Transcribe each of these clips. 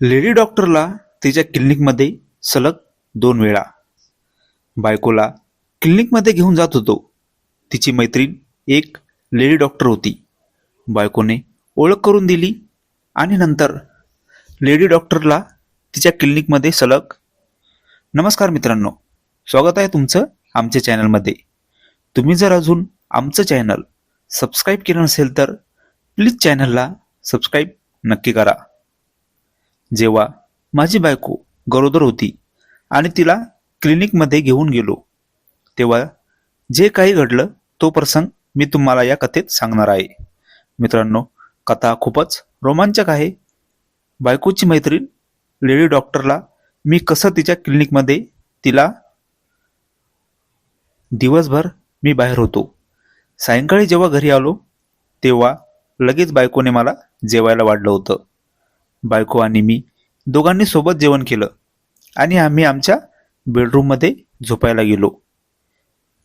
Lady डॉक्टरला तिच्या क्लिनिकमध्ये सलग 2 वेळा. बायकोला क्लिनिकमध्ये घेऊन जात होतो. तिची मैत्रीण एक लेडी डॉक्टर होती. बायकोने ओळख करून दिली आणि नंतर लेडी डॉक्टरला तिच्या क्लिनिकमध्ये सलग. नमस्कार मित्रांनो, स्वागत आहे तुमचं आमच्या चॅनलमध्ये. तुम्ही जर अजून आमचं चॅनल सबस्क्राईब केलं नसेल तर प्लीज चॅनलला सबस्क्राईब नक्की करा. जेव्हा माझी बायको गरोदर होती आणि तिला क्लिनिकमध्ये घेऊन गेलो तेव्हा जे काही घडलं तो प्रसंग मी तुम्हाला या कथेत सांगणार आहे. मित्रांनो, कथा खूपच रोमांचक आहे. बायकोची मैत्रीण लेडी डॉक्टरला मी कसं तिच्या क्लिनिकमध्ये तिला. दिवसभर मी बाहेर होतो. सायंकाळी जेव्हा घरी आलो तेव्हा लगेच बायकोने मला जेवायला वाढलं होतं. बायको आणि मी दोघांनी सोबत जेवण केलं आणि आम्ही आमच्या बेडरूममध्ये झोपायला गेलो.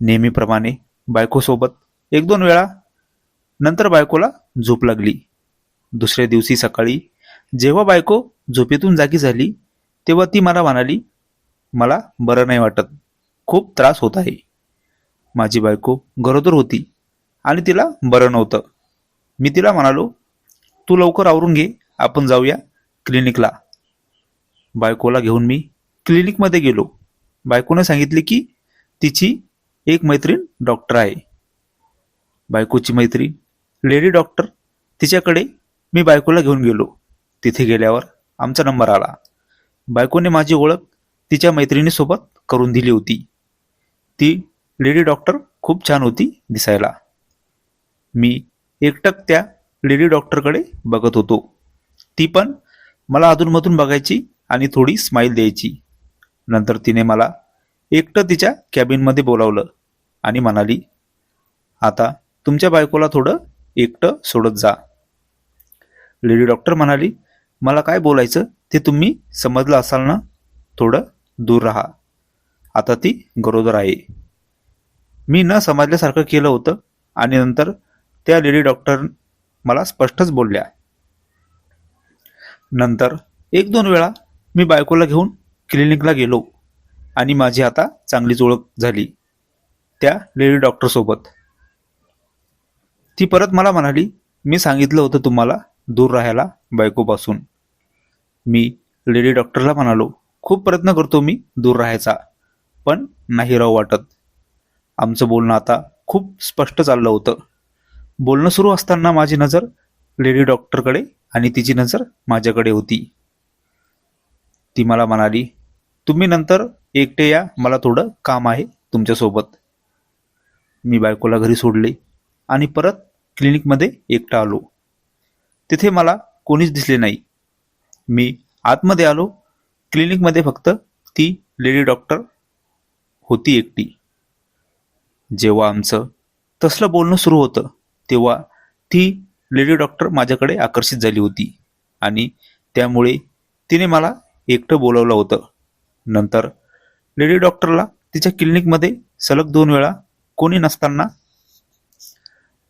नेहमीप्रमाणे बायकोसोबत 1-2 वेळा. नंतर बायकोला झोप लागली. दुसऱ्या दिवशी सकाळी जेव्हा बायको झोपेतून जागी झाली तेव्हा ती मला म्हणाली, मला बरं नाही वाटत, खूप त्रास होत आहे. माझी बायको गरोदर होती आणि तिला बरं नव्हतं. मी तिला म्हणालो, तू लवकर आवरून घे, आपण जाऊया क्लिनिकला. बायकोला घेऊन मी क्लिनिकमध्ये गेलो. बायकोने सांगितले की तिची एक मैत्रीण डॉक्टर आहे. बायकोची मैत्रीण लेडी डॉक्टर, तिच्याकडे मी बायकोला घेऊन गेलो. तिथे गेल्यावर आमचा नंबर आला. बायकोने माझी ओळख तिच्या मैत्रिणीसोबत करून दिली होती. ती लेडी डॉक्टर खूप छान होती दिसायला. मी एकटक त्या लेडी डॉक्टरकडे बघत होतो. ती पण मला अधूनमधून बघायची आणि थोडी स्माईल द्यायची. नंतर तिने मला एकटं तिच्या कॅबिनमध्ये बोलावलं आणि म्हणाली, आता तुमच्या बायकोला थोडं एकटं सोडत जा. लेडी डॉक्टर म्हणाली, मला काय बोलायचं ते तुम्ही समजलं असाल ना, थोडं दूर राहा, आता ती गरोदर आहे. मी न समजल्यासारखं केलं होतं आणि नंतर त्या लेडी डॉक्टर मला स्पष्टच बोलल्या. नंतर 1-2 वेळा मी बायकोला घेऊन क्लिनिकला गेलो आणि माझी आता चांगलीच ओळख झाली त्या लेडी डॉक्टरसोबत. ती परत मला म्हणाली, मी सांगितलं होतं तुम्हाला दूर राहायला बायकोपासून. मी लेडी डॉक्टरला म्हणालो, खूप प्रयत्न करतो मी दूर राहायचा, पण नाही राहू वाटत. आमचं बोलणं आता खूप स्पष्ट चाललं होतं. बोलणं सुरू असताना माझी नजर लेडी डॉक्टरकडे आणि तिची नजर माझ्याकडे होती. ती मला म्हणाली, तुम्ही नंतर एकटे या, मला थोडं काम आहे तुमच्यासोबत. मी बायकोला घरी सोडले आणि परत क्लिनिकमध्ये एकटा आलो. तिथे मला कोणीच दिसले नाही. मी आतमध्ये आलो. क्लिनिकमध्ये फक्त ती लेडी डॉक्टर होती एकटी. जेव्हा आमचं तसलं बोलणं सुरू होतं तेव्हा ती लेडी डॉक्टर माझ्याकडे आकर्षित झाली होती आणि त्यामुळे तिने मला एकटं बोलवलं होतं. नंतर लेडी डॉक्टरला तिच्या क्लिनिकमध्ये सलग 2 वेळा कोणी नसताना.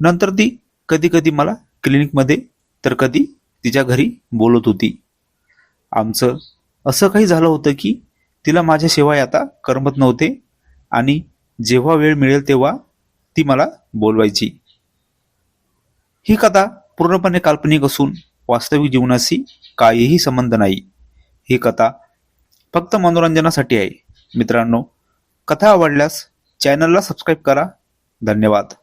नंतर ती कधी कधी मला क्लिनिकमध्ये तर कधी तिच्या घरी बोलत होती. आमचं असं काही झालं होतं की तिला माझ्याशिवाय आता करमत नव्हते आणि जेव्हा वेळ मिळेल तेव्हा ती मला बोलवायची. ही कथा पूर्णपणे काल्पनिक असून वास्तविक जीवनाशी काहीही संबंध नाही. ही कथा फक्त मनोरंजनासाठी आहे. मित्रांनो, कथा आवडल्यास चॅनलला सबस्क्राईब करा. धन्यवाद.